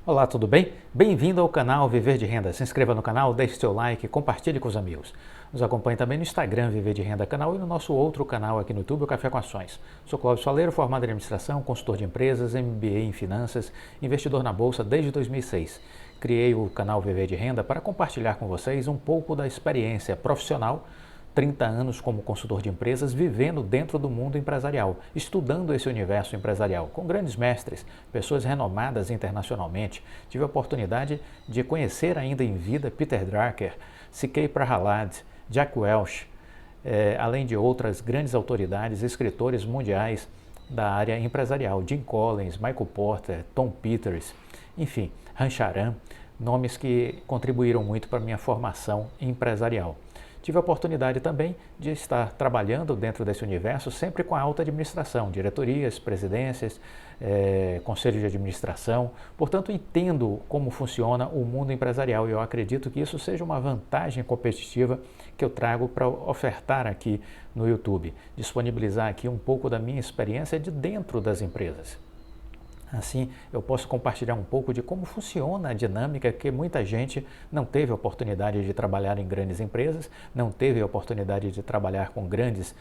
Olá, tudo bem? Bem-vindo ao canal Viver de Renda. Se inscreva no canal, deixe seu like, compartilhe com os amigos. Nos acompanhe também no Instagram Viver de Renda Canal e no nosso outro canal aqui no YouTube, o Café com Ações. Sou Cláudio Faleiro, formado em administração, consultor de empresas, MBA em finanças, investidor na Bolsa desde 2006. Criei o canal Viver de Renda para compartilhar com vocês um pouco da experiência profissional, 30 anos como consultor de empresas, vivendo dentro do mundo empresarial, estudando esse universo empresarial, com grandes mestres, pessoas renomadas internacionalmente. Tive a oportunidade de conhecer ainda em vida Peter Drucker, C.K. Prahalad, Jack Welch, além de outras grandes autoridades, escritores mundiais da área empresarial, Jim Collins, Michael Porter, Tom Peters, enfim, Ram Charan, nomes que contribuíram muito para a minha formação empresarial. Tive a oportunidade também de estar trabalhando dentro desse universo sempre com a alta administração, diretorias, presidências, conselhos de administração. Portanto, entendo como funciona o mundo empresarial e eu acredito que isso seja uma vantagem competitiva que eu trago para ofertar aqui no YouTube, disponibilizar aqui um pouco da minha experiência de dentro das empresas. Assim, eu posso compartilhar um pouco de como funciona a dinâmica que muita gente não teve a oportunidade de trabalhar em grandes empresas, não teve a oportunidade de trabalhar com grandes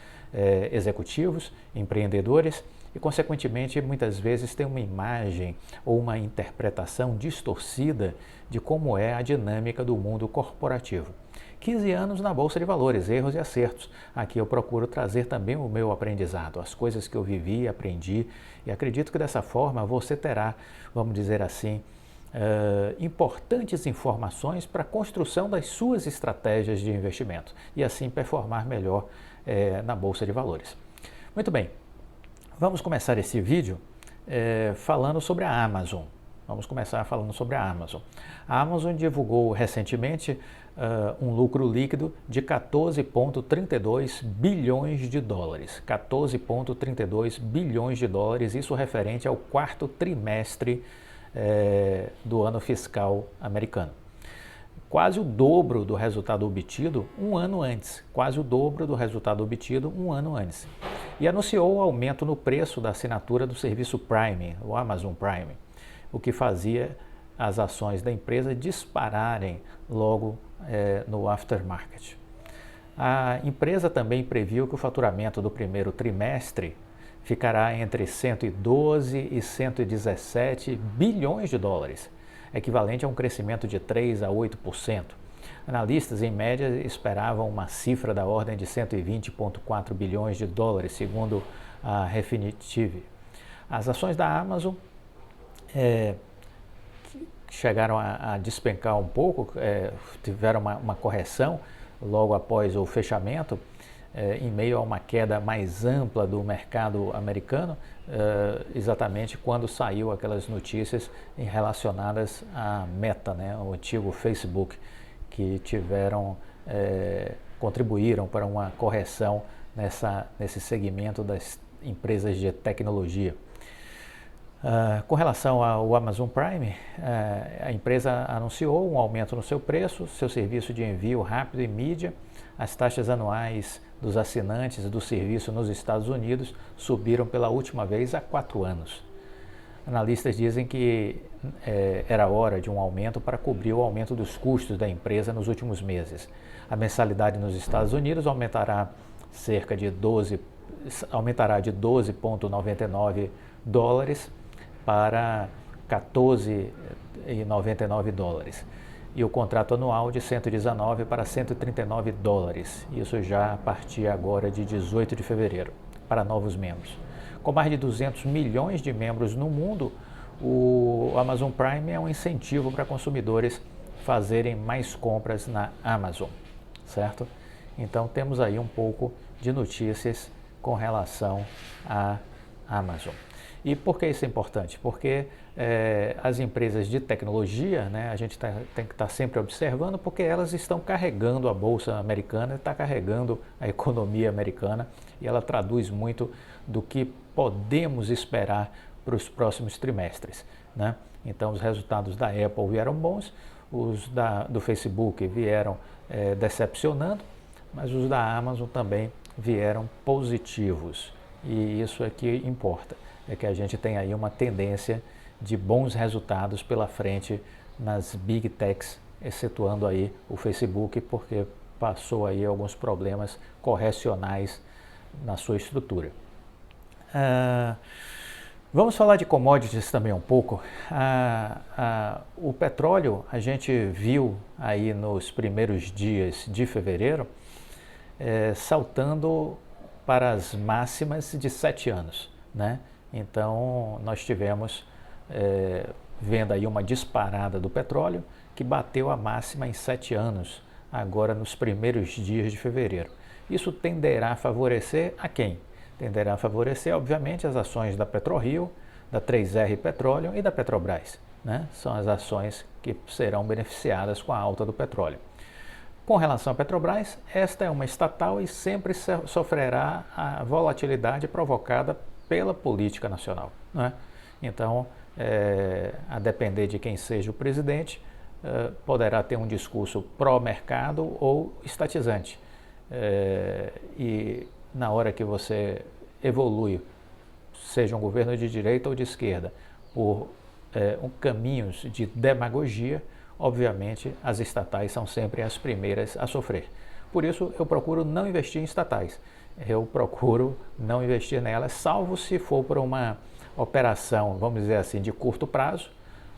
executivos, empreendedores e, consequentemente, muitas vezes tem uma imagem ou uma interpretação distorcida de como é a dinâmica do mundo corporativo. 15 anos na Bolsa de Valores, erros e acertos. Aqui eu procuro trazer também o meu aprendizado, as coisas que eu vivi, aprendi e acredito que dessa forma você terá, vamos dizer assim, importantes informações para a construção das suas estratégias de investimento e assim performar melhor na Bolsa de Valores. Muito bem, vamos começar esse vídeo falando sobre a Amazon. Vamos começar falando sobre a Amazon. A Amazon divulgou recentemente um lucro líquido de 14,32 bilhões de dólares. 14,32 bilhões de dólares, isso referente ao quarto trimestre do ano fiscal americano. Quase o dobro do resultado obtido um ano antes. Quase o dobro do resultado obtido um ano antes. E anunciou o aumento no preço da assinatura do serviço Prime, o Amazon Prime, o que fazia as ações da empresa dispararem logo no aftermarket. A empresa também previu que o faturamento do primeiro trimestre ficará entre 112 e 117 bilhões de dólares, equivalente a um crescimento de 3 a 8%. Analistas, em média, esperavam uma cifra da ordem de 120,4 bilhões de dólares, segundo a Refinitiv. As ações da Amazon chegaram a despencar um pouco, tiveram uma correção logo após o fechamento, em meio a uma queda mais ampla do mercado americano, exatamente quando saiu aquelas notícias relacionadas à Meta, né, o antigo Facebook, que contribuíram para uma correção nesse segmento das empresas de tecnologia. Com relação ao Amazon Prime, a empresa anunciou um aumento no seu preço, seu serviço de envio rápido e mídia. As taxas anuais dos assinantes do serviço nos Estados Unidos subiram pela última vez há 4 anos. Analistas dizem que era hora de um aumento para cobrir o aumento dos custos da empresa nos últimos meses. A mensalidade nos Estados Unidos aumentará de 12,99 dólares para 14,99 dólares e o contrato anual de 119 para 139 dólares, isso já a partir agora de 18 de fevereiro, para novos membros. Com mais de 200 milhões de membros no mundo, o Amazon Prime é um incentivo para consumidores fazerem mais compras na Amazon, certo? Então temos aí um pouco de notícias com relação à Amazon. E por que isso é importante? Porque as empresas de tecnologia, né, a gente tem que estar sempre observando, porque elas estão carregando a Bolsa Americana, está carregando a economia americana e ela traduz muito do que podemos esperar para os próximos trimestres, né? Então os resultados da Apple vieram bons, os do Facebook vieram decepcionando, mas os da Amazon também vieram positivos e isso é que importa. É que a gente tem aí uma tendência de bons resultados pela frente nas Big Techs, excetuando aí o Facebook, porque passou aí alguns problemas correcionais na sua estrutura. Vamos falar de commodities também um pouco. O petróleo, a gente viu aí nos primeiros dias de fevereiro, saltando para as máximas de 7 anos, né? Então, nós tivemos, vendo aí uma disparada do petróleo, que bateu a máxima em 7 anos, agora nos primeiros dias de fevereiro. Isso tenderá a favorecer a quem? Tenderá a favorecer, obviamente, as ações da PetroRio, da 3R Petróleo e da Petrobras, né? São as ações que serão beneficiadas com a alta do petróleo. Com relação à Petrobras, esta é uma estatal e sempre sofrerá a volatilidade provocada pela política nacional, né? Então, a depender de quem seja o presidente, poderá ter um discurso pró-mercado ou estatizante. E na hora que você evolui, seja um governo de direita ou de esquerda, por caminhos de demagogia, obviamente as estatais são sempre as primeiras a sofrer. Por isso eu procuro não investir em estatais, eu procuro não investir nelas, salvo se for por uma operação, vamos dizer assim, de curto prazo,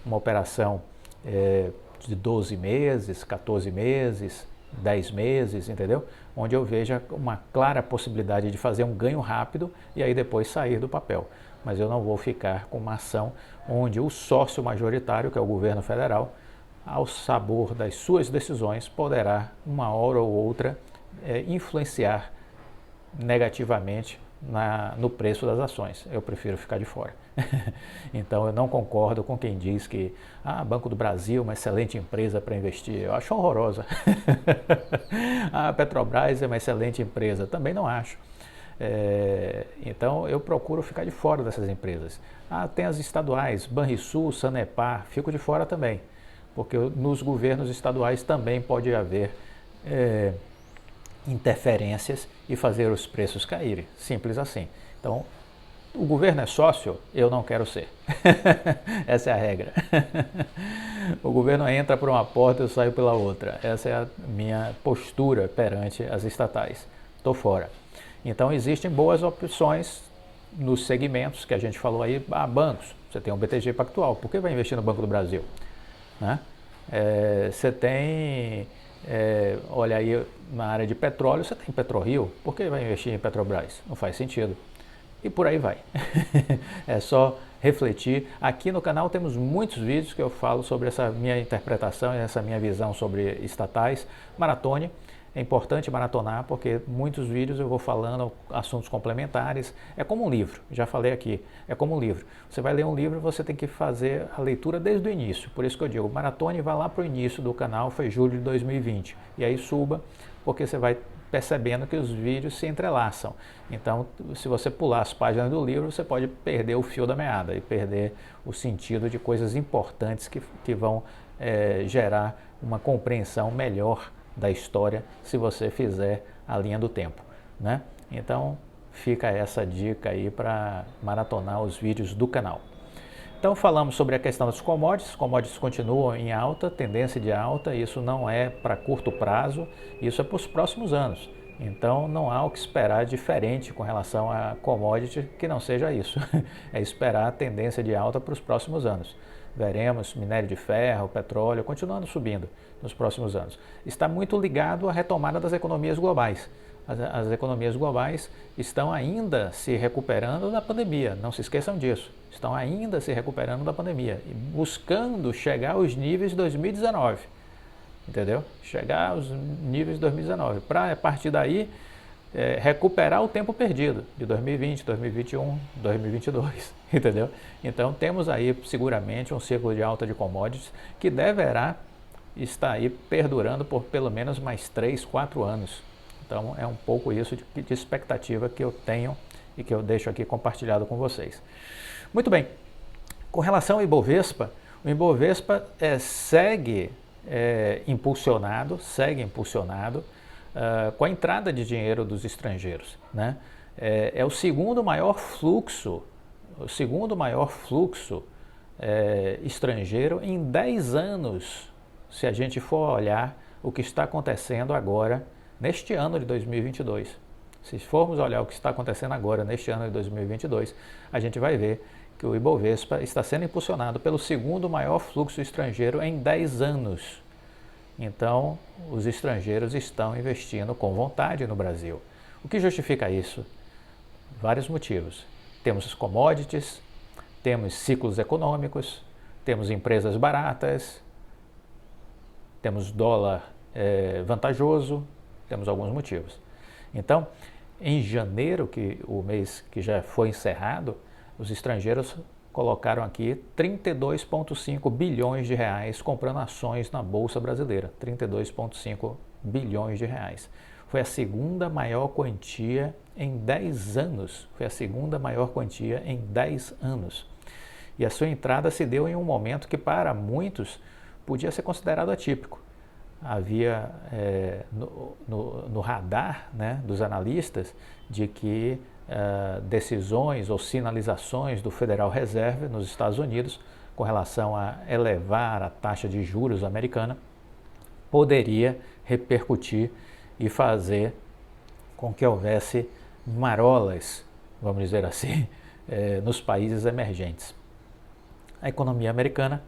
uma operação de 12 meses, 14 meses, 10 meses, entendeu? Onde eu veja uma clara possibilidade de fazer um ganho rápido e aí depois sair do papel. Mas eu não vou ficar com uma ação onde o sócio majoritário, que é o governo federal, ao sabor das suas decisões, poderá, uma hora ou outra, influenciar negativamente no preço das ações. Eu prefiro ficar de fora. Então eu não concordo com quem diz que Banco do Brasil é uma excelente empresa para investir. Eu acho horrorosa. A Petrobras é uma excelente empresa. Também não acho. Então eu procuro ficar de fora dessas empresas. Tem as estaduais, Banrisul, Sanepar, fico de fora também. Porque nos governos estaduais também pode haver interferências e fazer os preços caírem, simples assim. Então, o governo é sócio, eu não quero ser. Essa é a regra. O governo entra por uma porta, eu saio pela outra. Essa é a minha postura perante as estatais. Estou fora. Então, existem boas opções nos segmentos que a gente falou aí, bancos. Você tem um BTG Pactual, por que vai investir no Banco do Brasil? Né? Você tem... olha aí, na área de petróleo, você tem PetroRio, por que vai investir em Petrobras? Não faz sentido. E por aí vai. É só refletir. Aqui no canal temos muitos vídeos que eu falo sobre essa minha interpretação e essa minha visão sobre estatais. Maratone. É importante maratonar porque muitos vídeos eu vou falando assuntos complementares. É como um livro, já falei aqui, é como um livro. Você vai ler um livro, você tem que fazer a leitura desde o início. Por isso que eu digo, maratone, vá lá para o início do canal, foi julho de 2020. E aí suba, porque você vai percebendo que os vídeos se entrelaçam. Então, se você pular as páginas do livro, você pode perder o fio da meada e perder o sentido de coisas importantes que vão gerar uma compreensão melhor da história se você fizer a linha do tempo, né? Então fica essa dica aí para maratonar os vídeos do canal. Então falamos sobre a questão das commodities. Commodities continuam em alta, tendência de alta. Isso não é para curto prazo, isso é para os próximos anos. Então não há o que esperar diferente com relação a commodity que não seja isso. É esperar a tendência de alta para os próximos anos. Veremos minério de ferro, petróleo, continuando subindo nos próximos anos. Está muito ligado à retomada das economias globais. As economias globais estão ainda se recuperando da pandemia, não se esqueçam disso. Estão ainda se recuperando da pandemia e buscando chegar aos níveis de 2019. Entendeu? Chegar aos níveis de 2019. Para, a partir daí, recuperar o tempo perdido de 2020, 2021, 2022, entendeu? Então temos aí seguramente um ciclo de alta de commodities que deverá estar aí perdurando por pelo menos mais 3, 4 anos. Então é um pouco isso de expectativa que eu tenho e que eu deixo aqui compartilhado com vocês. Muito bem, com relação ao Ibovespa, o Ibovespa segue impulsionado com a entrada de dinheiro dos estrangeiros, né? É o segundo maior fluxo estrangeiro em 10 anos, se a gente for olhar o que está acontecendo agora, neste ano de 2022. Se formos olhar o que está acontecendo agora, neste ano de 2022, a gente vai ver que o Ibovespa está sendo impulsionado pelo segundo maior fluxo estrangeiro em 10 anos. Então, os estrangeiros estão investindo com vontade no Brasil. O que justifica isso? Vários motivos. Temos commodities, temos ciclos econômicos, temos empresas baratas, temos dólar vantajoso, temos alguns motivos. Então, em janeiro, o mês que já foi encerrado, os estrangeiros colocaram aqui 32,5 bilhões de reais comprando ações na Bolsa Brasileira. 32,5 bilhões de reais. Foi a segunda maior quantia em 10 anos. Foi a segunda maior quantia em 10 anos. E a sua entrada se deu em um momento que para muitos podia ser considerado atípico. Havia no radar, né, dos analistas de que decisões ou sinalizações do Federal Reserve nos Estados Unidos com relação a elevar a taxa de juros americana poderia repercutir e fazer com que houvesse marolas, vamos dizer assim, nos países emergentes. A economia americana,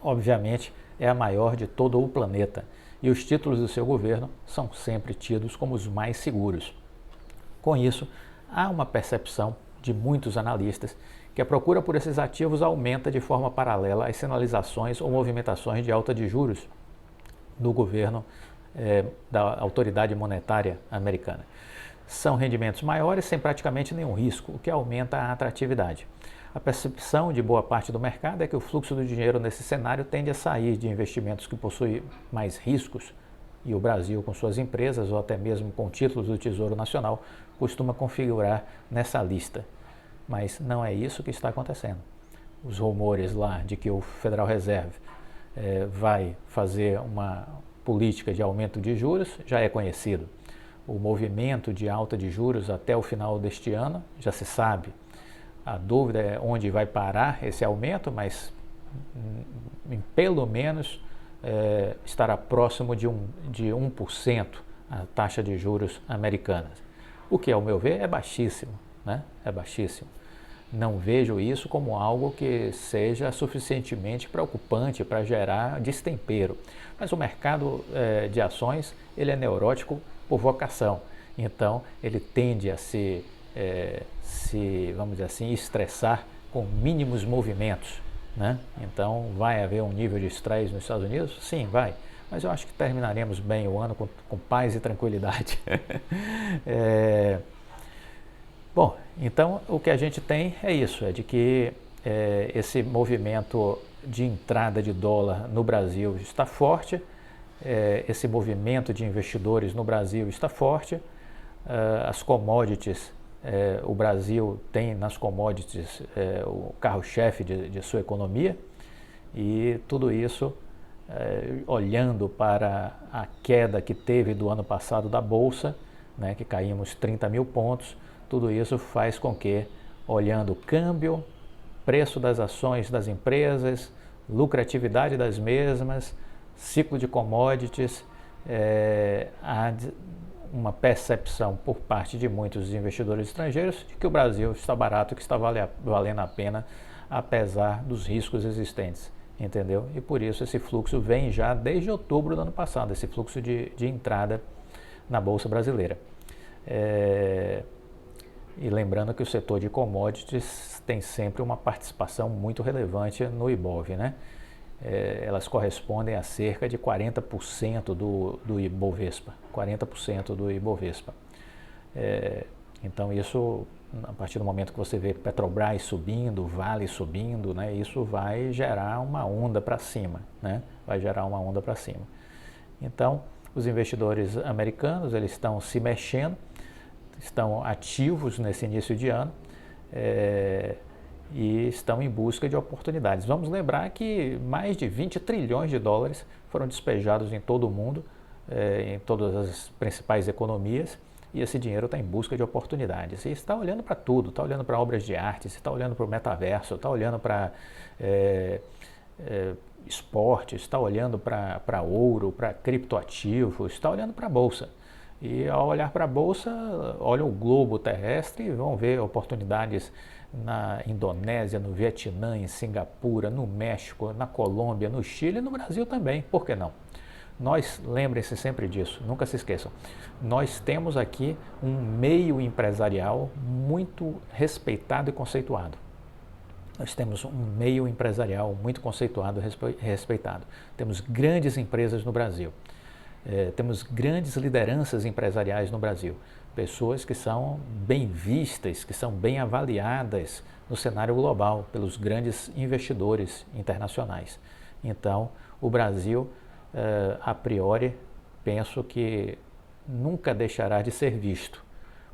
obviamente, é a maior de todo o planeta e os títulos do seu governo são sempre tidos como os mais seguros. Com isso, há uma percepção de muitos analistas que a procura por esses ativos aumenta de forma paralela às sinalizações ou movimentações de alta de juros do governo da autoridade monetária americana. São rendimentos maiores sem praticamente nenhum risco, o que aumenta a atratividade. A percepção de boa parte do mercado é que o fluxo do dinheiro nesse cenário tende a sair de investimentos que possuem mais riscos, e o Brasil, com suas empresas ou até mesmo com títulos do Tesouro Nacional, costuma configurar nessa lista. Mas não é isso que está acontecendo. Os rumores lá de que o Federal Reserve vai fazer uma política de aumento de juros já é conhecido. O movimento de alta de juros até o final deste ano já se sabe. A dúvida é onde vai parar esse aumento, mas pelo menos estará próximo de 1% a taxa de juros americanas. O que, ao meu ver, é baixíssimo, né? É baixíssimo. Não vejo isso como algo que seja suficientemente preocupante para gerar destempero. Mas o mercado de ações, ele é neurótico por vocação. Então, ele tende a se, vamos dizer assim, estressar com mínimos movimentos, né? Então, vai haver um nível de estresse nos Estados Unidos? Sim, vai. Mas eu acho que terminaremos bem o ano com paz e tranquilidade. Bom, então o que a gente tem é isso, é de que esse movimento de entrada de dólar no Brasil está forte, esse movimento de investidores no Brasil está forte, as commodities, o Brasil tem nas commodities o carro-chefe de sua economia e tudo isso olhando para a queda que teve do ano passado da Bolsa, né, que caímos 30 mil pontos, tudo isso faz com que, olhando o câmbio, preço das ações das empresas, lucratividade das mesmas, ciclo de commodities, há uma percepção por parte de muitos investidores estrangeiros de que o Brasil está barato, que está valendo a pena, apesar dos riscos existentes, entendeu? E por isso esse fluxo vem já desde outubro do ano passado, esse fluxo de entrada na Bolsa Brasileira. E lembrando que o setor de commodities tem sempre uma participação muito relevante no Ibov, né? Elas correspondem a cerca de 40% do Ibovespa, 40% do Ibovespa. Então isso, a partir do momento que você vê Petrobras subindo, Vale subindo, né, isso vai gerar uma onda para cima, né? Vai gerar uma onda para cima. Então, os investidores americanos, eles estão se mexendo, estão ativos nesse início de ano e estão em busca de oportunidades. Vamos lembrar que mais de 20 trilhões de dólares foram despejados em todo o mundo, em todas as principais economias, e esse dinheiro está em busca de oportunidades. E está olhando para tudo, está olhando para obras de arte, está olhando para o metaverso, está olhando para esportes, está olhando para ouro, para criptoativos, está olhando para a Bolsa. E ao olhar para a Bolsa, olham o globo terrestre e vão ver oportunidades na Indonésia, no Vietnã, em Singapura, no México, na Colômbia, no Chile e no Brasil também. Por que não? Nós, lembrem-se sempre disso, nunca se esqueçam, nós temos aqui um meio empresarial muito respeitado e conceituado. Nós temos um meio empresarial muito conceituado e respeitado. Temos grandes empresas no Brasil. Temos grandes lideranças empresariais no Brasil, pessoas que são bem vistas, que são bem avaliadas no cenário global pelos grandes investidores internacionais. Então, o Brasil, a priori, penso que nunca deixará de ser visto.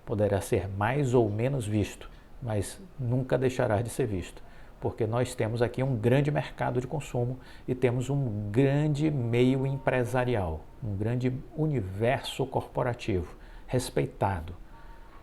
Poderá ser mais ou menos visto, mas nunca deixará de ser visto, porque nós temos aqui um grande mercado de consumo e temos um grande meio empresarial, um grande universo corporativo respeitado,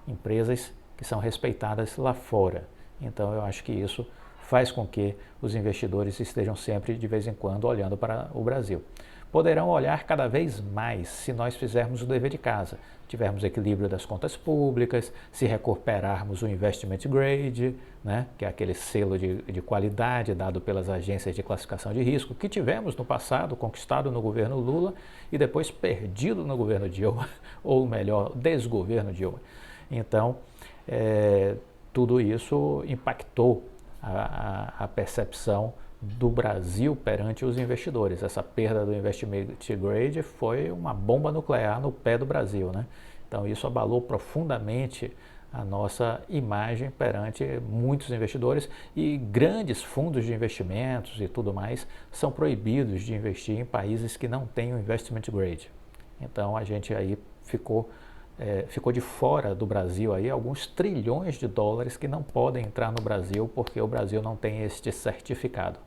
empresas que são respeitadas lá fora. Então eu acho que isso faz com que os investidores estejam sempre, de vez em quando, olhando para o Brasil. Poderão olhar cada vez mais se nós fizermos o dever de casa, tivermos equilíbrio das contas públicas, se recuperarmos o investment grade, né, que é aquele selo de qualidade dado pelas agências de classificação de risco, que tivemos no passado, conquistado no governo Lula e depois perdido no governo Dilma, ou melhor, desgoverno Dilma. Então, tudo isso impactou a percepção do Brasil perante os investidores. Essa perda do investment grade foi uma bomba nuclear no pé do Brasil, né? Então isso abalou profundamente a nossa imagem perante muitos investidores, e grandes fundos de investimentos e tudo mais são proibidos de investir em países que não têm o investment grade. Então a gente aí ficou de fora do Brasil aí alguns trilhões de dólares que não podem entrar no Brasil porque o Brasil não tem este certificado.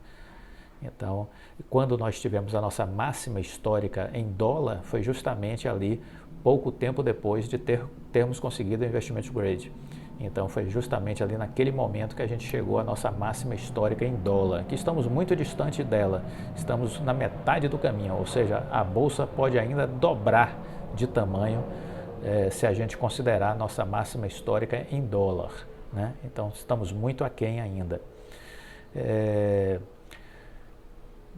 Então, quando nós tivemos a nossa máxima histórica em dólar, foi justamente ali, pouco tempo depois de termos conseguido o investment grade. Então, foi justamente ali naquele momento que a gente chegou à nossa máxima histórica em dólar, que estamos muito distante dela, estamos na metade do caminho, ou seja, a Bolsa pode ainda dobrar de tamanho se a gente considerar a nossa máxima histórica em dólar, né? Então, estamos muito aquém ainda.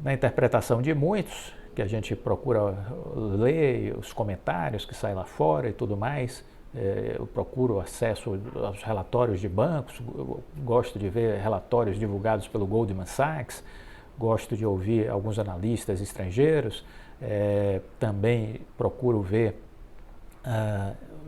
Na interpretação de muitos, que a gente procura ler os comentários que saem lá fora e tudo mais, eu procuro acesso aos relatórios de bancos, eu gosto de ver relatórios divulgados pelo Goldman Sachs, gosto de ouvir alguns analistas estrangeiros, também procuro ver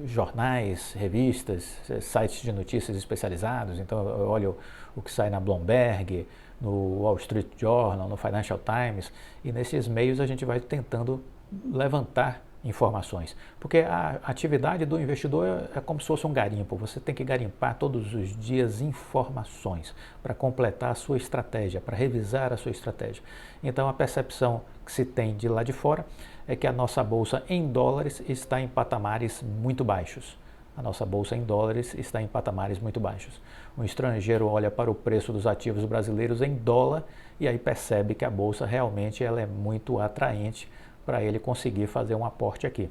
jornais, revistas, sites de notícias especializados. Então eu olho o que sai na Bloomberg, no Wall Street Journal, no Financial Times, e nesses meios a gente vai tentando levantar informações, porque a atividade do investidor é como se fosse um garimpo. Você tem que garimpar todos os dias informações para completar a sua estratégia, para revisar a sua estratégia. Então a percepção que se tem de lá de fora é que a nossa bolsa em dólares está em patamares muito baixos. A nossa bolsa em dólares está em patamares muito baixos. Um estrangeiro olha para o preço dos ativos brasileiros em dólar e aí percebe que a bolsa realmente ela é muito atraente para ele conseguir fazer um aporte aqui.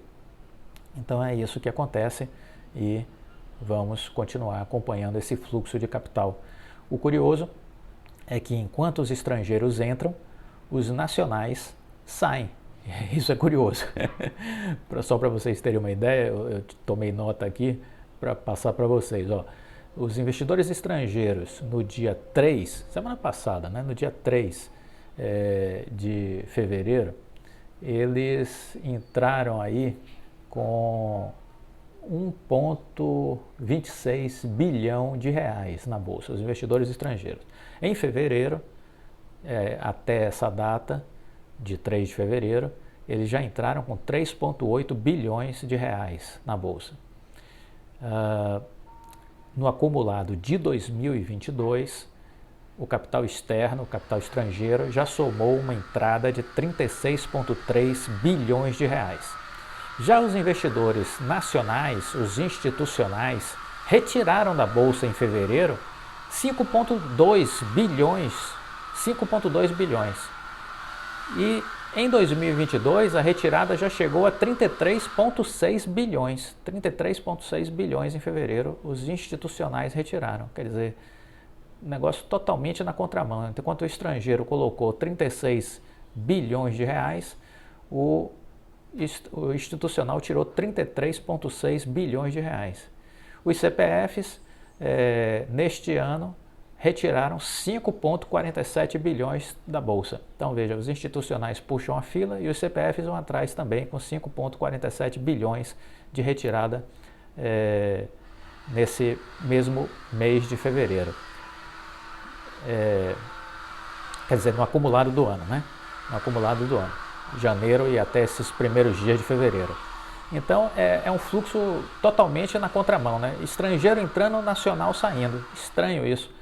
Então é isso que acontece e vamos continuar acompanhando esse fluxo de capital. O curioso é que enquanto os estrangeiros entram, os nacionais saem. Isso é curioso. Só para vocês terem uma ideia, eu tomei nota aqui para passar para vocês. Ó. Os investidores estrangeiros no dia 3, semana passada, né, no dia 3 de fevereiro, eles entraram aí com 1,26 bilhão de reais na bolsa, os investidores estrangeiros. Em fevereiro, até essa data, de 3 de fevereiro, eles já entraram com 3,8 bilhões de reais na bolsa. No acumulado de 2022, o capital externo, o capital estrangeiro, já somou uma entrada de 36,3 bilhões de reais. Já os investidores nacionais, os institucionais, retiraram da Bolsa em fevereiro 5,2 bilhões. 5,2 bilhões. E em 2022 a retirada já chegou a 33,6 bilhões. 33,6 bilhões em fevereiro os institucionais retiraram. Quer dizer, negócio totalmente na contramão. Enquanto o estrangeiro colocou 36 bilhões de reais, o institucional tirou 33,6 bilhões de reais. Os CPFs, neste ano, retiraram 5,47 bilhões da Bolsa. Então veja, os institucionais puxam a fila e os CPFs vão atrás também com 5,47 bilhões de retirada nesse mesmo mês de fevereiro. Quer dizer, no acumulado do ano, né? No acumulado do ano, janeiro e até esses primeiros dias de fevereiro. Então é um fluxo totalmente na contramão, né? Estrangeiro entrando, nacional saindo. Estranho isso.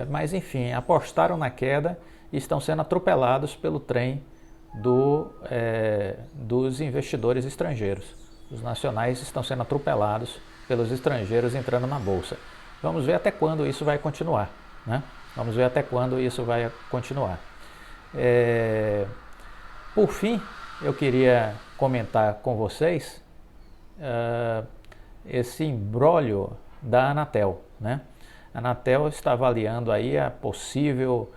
Mas enfim, apostaram na queda e estão sendo atropelados pelo trem dos investidores estrangeiros. Os nacionais estão sendo atropelados pelos estrangeiros entrando na Bolsa. Vamos ver até quando isso vai continuar, né? Vamos ver até quando isso vai continuar. Por fim, eu queria comentar com vocês esse imbróglio da Anatel, né? A Anatel está avaliando aí a possível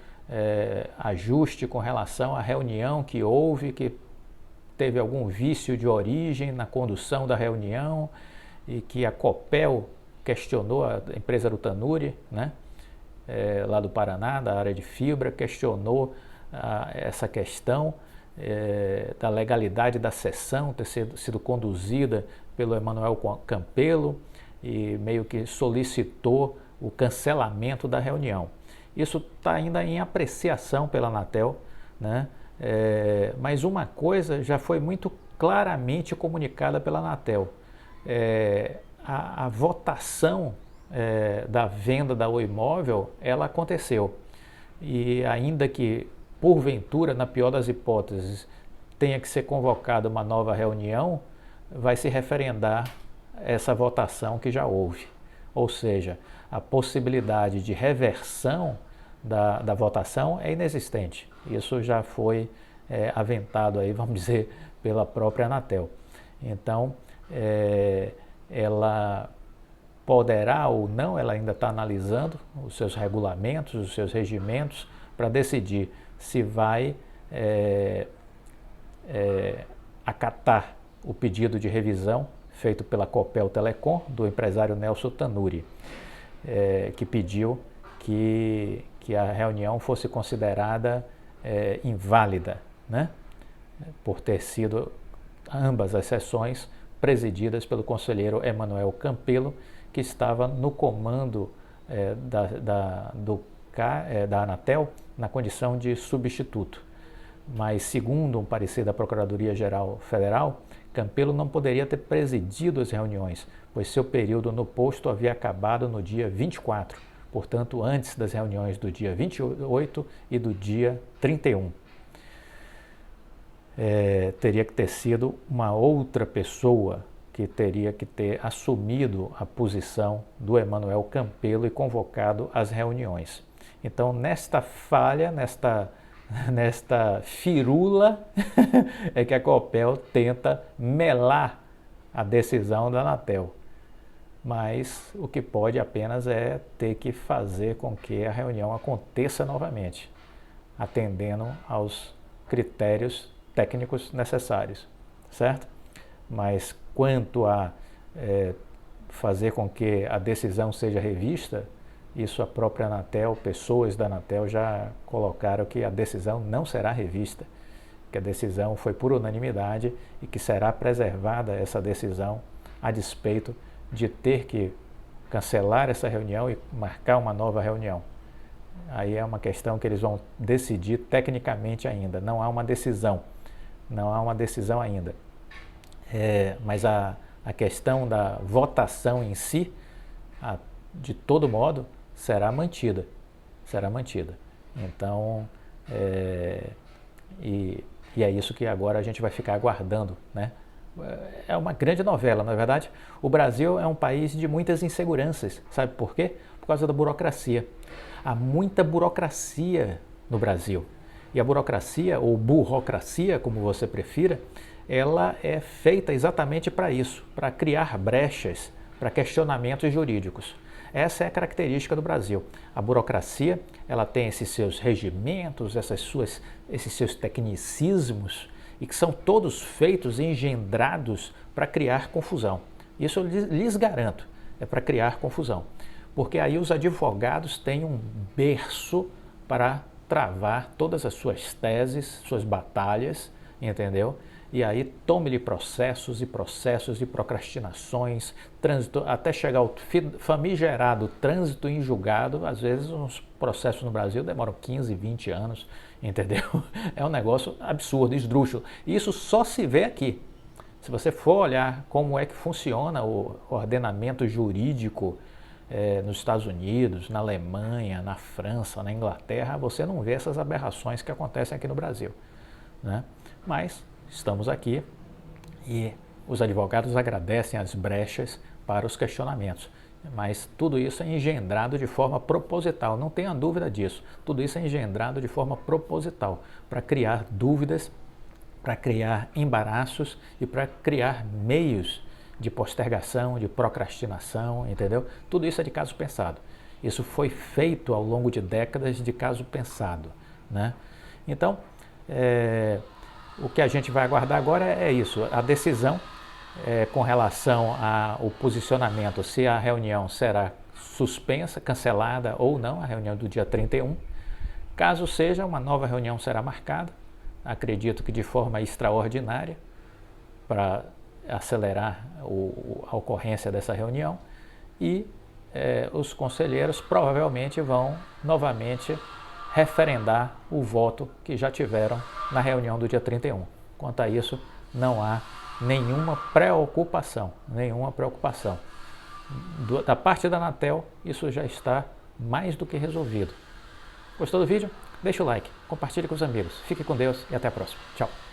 ajuste com relação à reunião que houve, que teve algum vício de origem na condução da reunião e que a Copel questionou, a empresa do Tanuri, né? Lá do Paraná, da área de fibra, questionou essa questão da legalidade da sessão ter sido conduzida pelo Emanuel Campelo e meio que solicitou o cancelamento da reunião. Isso está ainda em apreciação pela Anatel, né? Mas uma coisa já foi muito claramente comunicada pela Anatel. A votação da venda da Oi Imóvel, ela aconteceu. E ainda que, porventura, na pior das hipóteses, tenha que ser convocada uma nova reunião, vai se referendar essa votação que já houve. Ou seja, a possibilidade de reversão da votação é inexistente. Isso já foi aventado aí, vamos dizer, pela própria Anatel. Então, ela poderá ou não, ela ainda está analisando os seus regulamentos, os seus regimentos, para decidir se vai acatar o pedido de revisão feito pela Copel Telecom, do empresário Nelson Tanuri, que pediu que a reunião fosse considerada inválida, né? Por ter sido ambas as sessões presididas pelo conselheiro Emanuel Campelo, que estava no comando da Anatel na condição de substituto. Mas, segundo um parecer da Procuradoria-Geral Federal, Campelo não poderia ter presidido as reuniões, pois seu período no posto havia acabado no dia 24, portanto, antes das reuniões do dia 28 e do dia 31. Teria que ter sido uma outra pessoa que teria que ter assumido a posição do Emanuel Campelo e convocado as reuniões. Então, nesta falha, nesta firula, é que a Copel tenta melar a decisão da Anatel. Mas o que pode apenas é ter que fazer com que a reunião aconteça novamente, atendendo aos critérios técnicos necessários, certo? Mas quanto a fazer com que a decisão seja revista, isso a própria Anatel, pessoas da Anatel já colocaram que a decisão não será revista, que a decisão foi por unanimidade e que será preservada essa decisão a despeito de ter que cancelar essa reunião e marcar uma nova reunião. Aí é uma questão que eles vão decidir tecnicamente ainda, não há uma decisão ainda. Mas a questão da votação em si, de todo modo, será mantida. Então, e é isso que agora a gente vai ficar aguardando, né? é uma grande novela, na verdade. O Brasil é um país de muitas inseguranças, sabe por quê? Por causa da burocracia. Há muita burocracia no Brasil. E a burocracia, ou burocracia, como você prefira, ela é feita exatamente para isso, para criar brechas, para questionamentos jurídicos. Essa é a característica do Brasil. A burocracia, ela tem esses seus regimentos, esses seus tecnicismos, e que são todos feitos, engendrados para criar confusão. Isso eu lhes garanto, é para criar confusão. Porque aí os advogados têm um berço para travar todas as suas teses, suas batalhas, entendeu? E aí tome-lhe processos e processos de procrastinações, trânsito, até chegar ao famigerado trânsito em julgado. Às vezes uns processos no Brasil demoram 15, 20 anos, entendeu? É um negócio absurdo, esdrúxulo. E isso só se vê aqui. Se você for olhar como é que funciona o ordenamento jurídico nos Estados Unidos, na Alemanha, na França, na Inglaterra, você não vê essas aberrações que acontecem aqui no Brasil, né? Mas estamos aqui e os advogados agradecem as brechas para os questionamentos, mas tudo isso é engendrado de forma proposital, não tenha dúvida disso. Tudo isso é engendrado de forma proposital, para criar dúvidas, para criar embaraços e para criar meios de postergação, de procrastinação, entendeu? Tudo isso é de caso pensado. Isso foi feito ao longo de décadas de caso pensado, né? Então, o que a gente vai aguardar agora é isso, a decisão com relação ao posicionamento, se a reunião será suspensa, cancelada ou não, a reunião do dia 31. Caso seja, uma nova reunião será marcada, acredito que de forma extraordinária, para acelerar a ocorrência dessa reunião, e os conselheiros provavelmente vão novamente referendar o voto que já tiveram na reunião do dia 31. Quanto a isso, não há nenhuma preocupação, Da parte da Anatel, isso já está mais do que resolvido. Gostou do vídeo? Deixa o like, compartilhe com os amigos. Fique com Deus e até a próxima. Tchau!